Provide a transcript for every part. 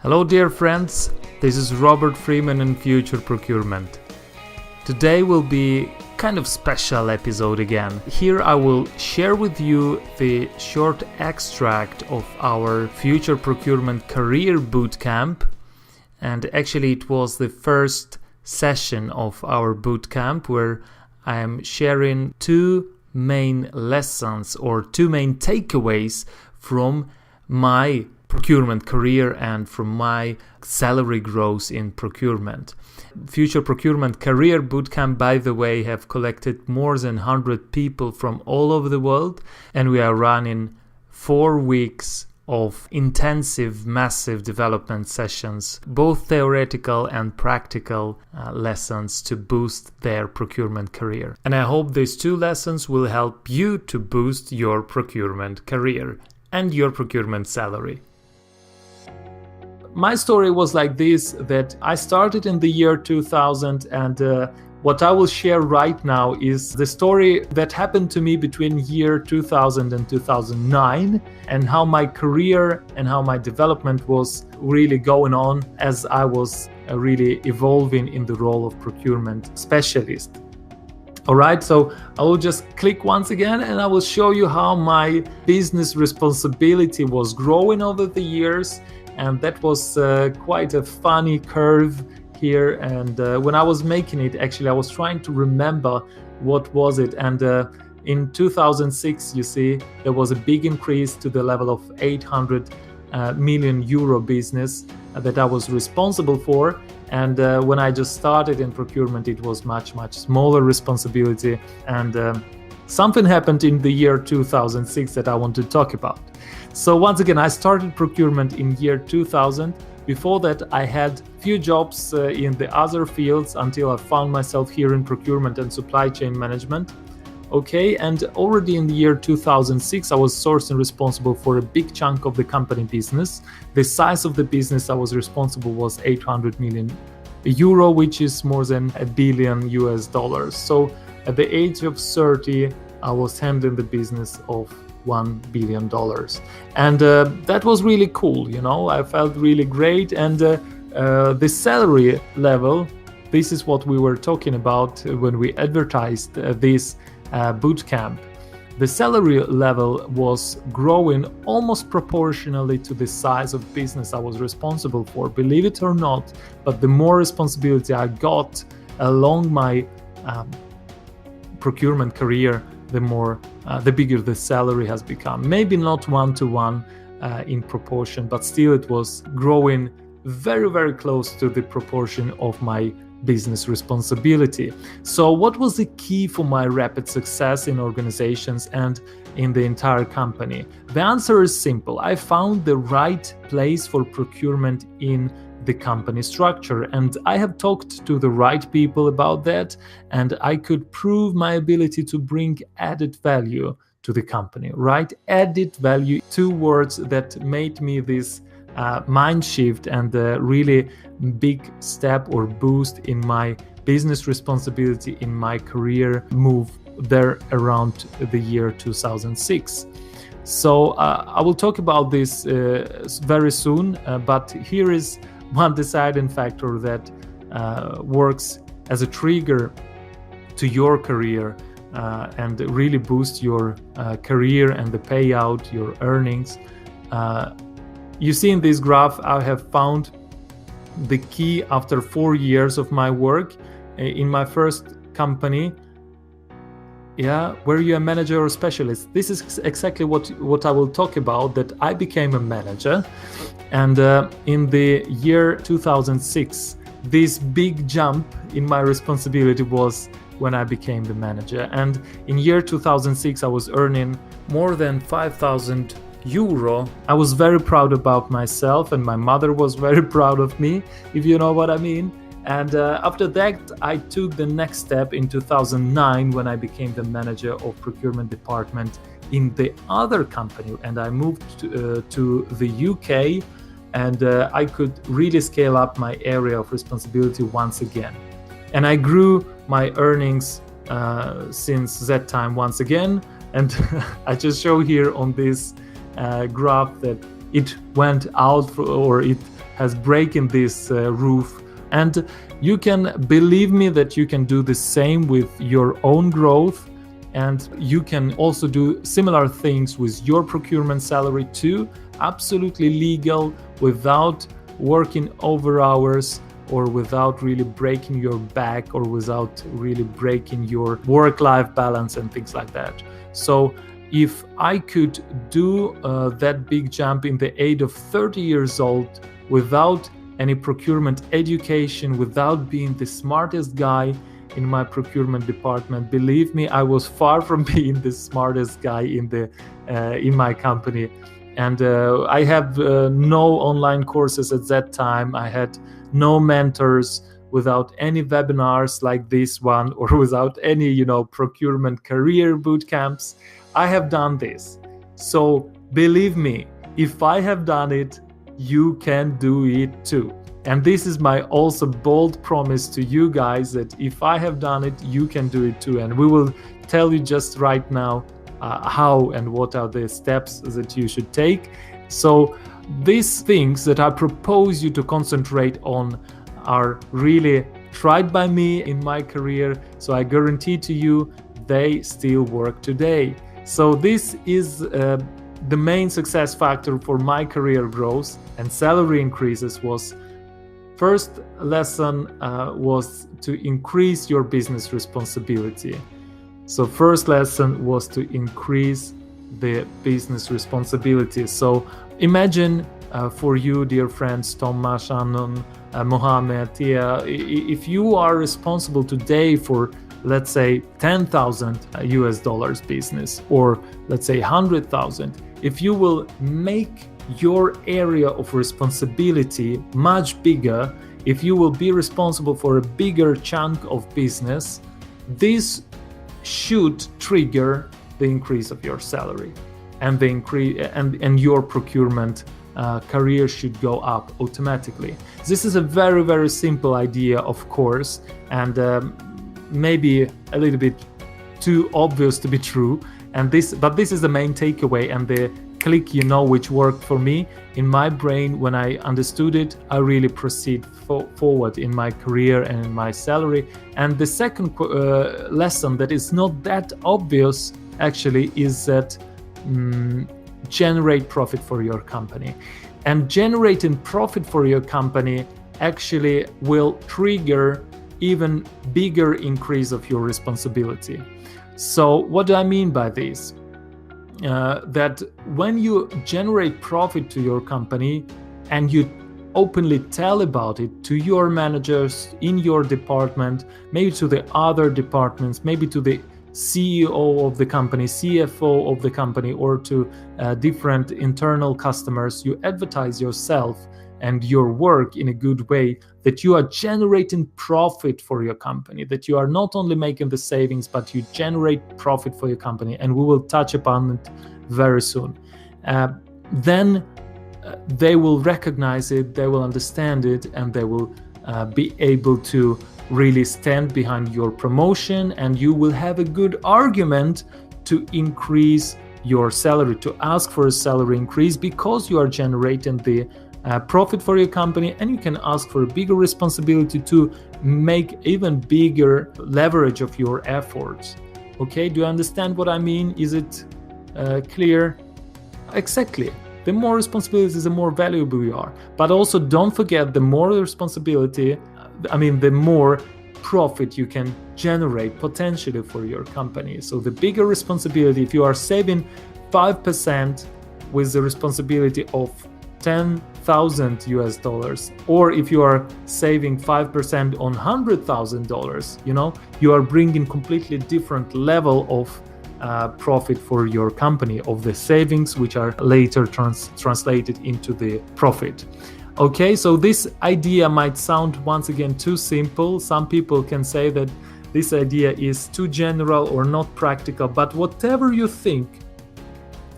Hello dear friends, this is Robert Freeman in Future Procurement. Today will be kind of special episode again. Here I will share with you the short extract of our Future Procurement Career Bootcamp, and actually it was the first session of our bootcamp where I am sharing two main lessons or two main takeaways from my procurement career and from my salary growth in procurement. Future Procurement Career Bootcamp, by the way, have collected more than 100 people from all over the world, and we are running 4 weeks of intensive, massive development sessions, both theoretical and practical lessons to boost their procurement career. And I hope these two lessons will help you to boost your procurement career and your procurement salary. My story was like this, that I started in the year 2000, and what I will share right now is the story that happened to me between year 2000 and 2009, and how my career and how my development was really going on as I was really evolving in the role of procurement specialist. Alright, so I will just click once again and I will show you how my business responsibility was growing over the years. And that was quite a funny curve here. And when I was making it, actually, I was trying to remember what was it. And in 2006, you see, there was a big increase to the level of 800 million euro business that I was responsible for. And when I just started in procurement, it was much smaller responsibility. And something happened in the year 2006 that I want to talk about. So once again, I started procurement in year 2000. Before that, I had few jobs in the other fields until I found myself here in procurement and supply chain management. Okay, and already in the year 2006, I was sourcing responsible for a big chunk of the company business. The size of the business I was responsible was 800 million euro, which is more than $1 billion. So at the age of 30, I was handling the business of $1 billion. And that was really cool, you know, I felt really great. And the salary level, this is what we were talking about when we advertised this bootcamp. The salary level was growing almost proportionally to the size of business I was responsible for, believe it or not. But the more responsibility I got along my procurement career, the bigger the salary has become. Maybe not 1-to-1 in proportion, but still it was growing very close to the proportion of my business responsibility. So what was the key for my rapid success in organizations and in the entire company? The answer is simple. I found the right place for procurement in the company structure, and I have talked to the right people about that, and I could prove my ability to bring added value to the company, right? Added value, two words that made me this mind shift and a really big step or boost in my business responsibility, in my career move there around the year 2006. So I will talk about this very soon, but here is one deciding factor that works as a trigger to your career and really boost your career and the payout, your earnings. You see in this graph, I have found the key after 4 years of my work in my first company. Yeah, were you a manager or specialist? This is exactly what I will talk about, that I became a manager. And in the year 2006, this big jump in my responsibility was when I became the manager. And in year 2006, I was earning more than 5,000 euro. I was very proud about myself, and my mother was very proud of me, if you know what I mean. And after that, I took the next step in 2009 when I became the manager of procurement department in the other company, and I moved to the UK, and I could really scale up my area of responsibility once again. And I grew my earnings since that time once again, and I just show here on this graph that it went out or it has broken this roof. And you can believe me that you can do the same with your own growth, and you can also do similar things with your procurement salary too, absolutely legal, without working over hours, or without really breaking your back, or without really breaking your work-life balance and things like that. So if I could do that big jump in the age of 30 years old without any procurement education, without being the smartest guy in my procurement department, believe me, I was far from being the smartest guy in my company. And I have no online courses at that time. I had no mentors, without any webinars like this one, or without any, procurement career boot camps. I have done this. So believe me, if I have done it, you can do it too. And this is my also bold promise to you guys, that if I have done it, you can do it too. And we will tell you just right now how and what are the steps that you should take. So these things that I propose you to concentrate on are really tried by me in my career. So I guarantee to you, they still work today. So this is the main success factor for my career growth and salary increases. Was first lesson was to increase your business responsibility. So first lesson was to increase the business responsibility. So imagine for you, dear friends, Thomas, Shannon, Mohammed, Tia, if you are responsible today for, let's say, $10,000 business, or let's say 100,000, if you will make your area of responsibility much bigger, if you will be responsible for a bigger chunk of business, this should trigger the increase of your salary, and the increase and your procurement career should go up automatically. This is a very, very simple idea, of course, and maybe a little bit too obvious to be true. But this is the main takeaway, and the click, which worked for me in my brain. When I understood it, I really proceed forward in my career and in my salary. And the second lesson that is not that obvious actually is that generate profit for your company. And generating profit for your company actually will trigger even bigger increase of your responsibility. So what do I mean by this? That when you generate profit to your company and you openly tell about it to your managers in your department, maybe to the other departments, maybe to the CEO of the company, CFO of the company, or to different internal customers, you advertise yourself and your work in a good way, that you are generating profit for your company, that you are not only making the savings, but you generate profit for your company. And we will touch upon it very soon. Then they will recognize it, they will understand it, and they will be able to really stand behind your promotion, and you will have a good argument to increase your salary, to ask for a salary increase, because you are generating the profit for your company, and you can ask for a bigger responsibility to make even bigger leverage of your efforts. Okay, do you understand what I mean? Is it clear? Exactly. The more responsibilities, the more valuable you are. But also don't forget, the more responsibility, the more profit you can generate potentially for your company. So the bigger responsibility, if you are saving 5% with the responsibility of $10,000, or if you are saving 5% on $100,000, you are bringing completely different level of profit for your company, of the savings, which are later translated into the profit. Okay, so this idea might sound once again too simple. Some people can say that this idea is too general or not practical, but whatever you think,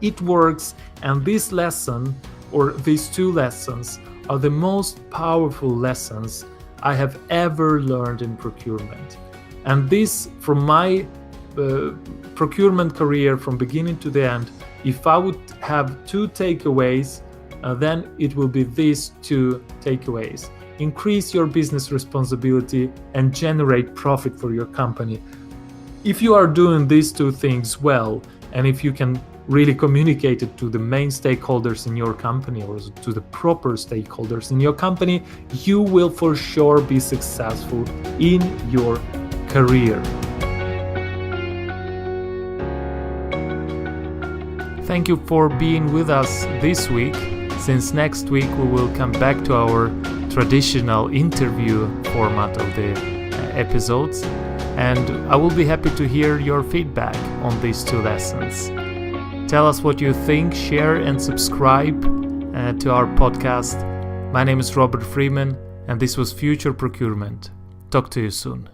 it works. And this lesson, or these two lessons, are the most powerful lessons I have ever learned in procurement. And this, from my procurement career from beginning to the end, if I would have two takeaways, then it will be these two takeaways. Increase your business responsibility and generate profit for your company. If you are doing these two things well, and if you can really communicate it to the main stakeholders in your company or to the proper stakeholders in your company, you will for sure be successful in your career. Thank you for being with us this week. Since next week we will come back to our traditional interview format of the episodes, and I will be happy to hear your feedback on these two lessons. Tell us what you think, share and subscribe to our podcast. My name is Robert Freeman, and this was Future Procurement. Talk to you soon.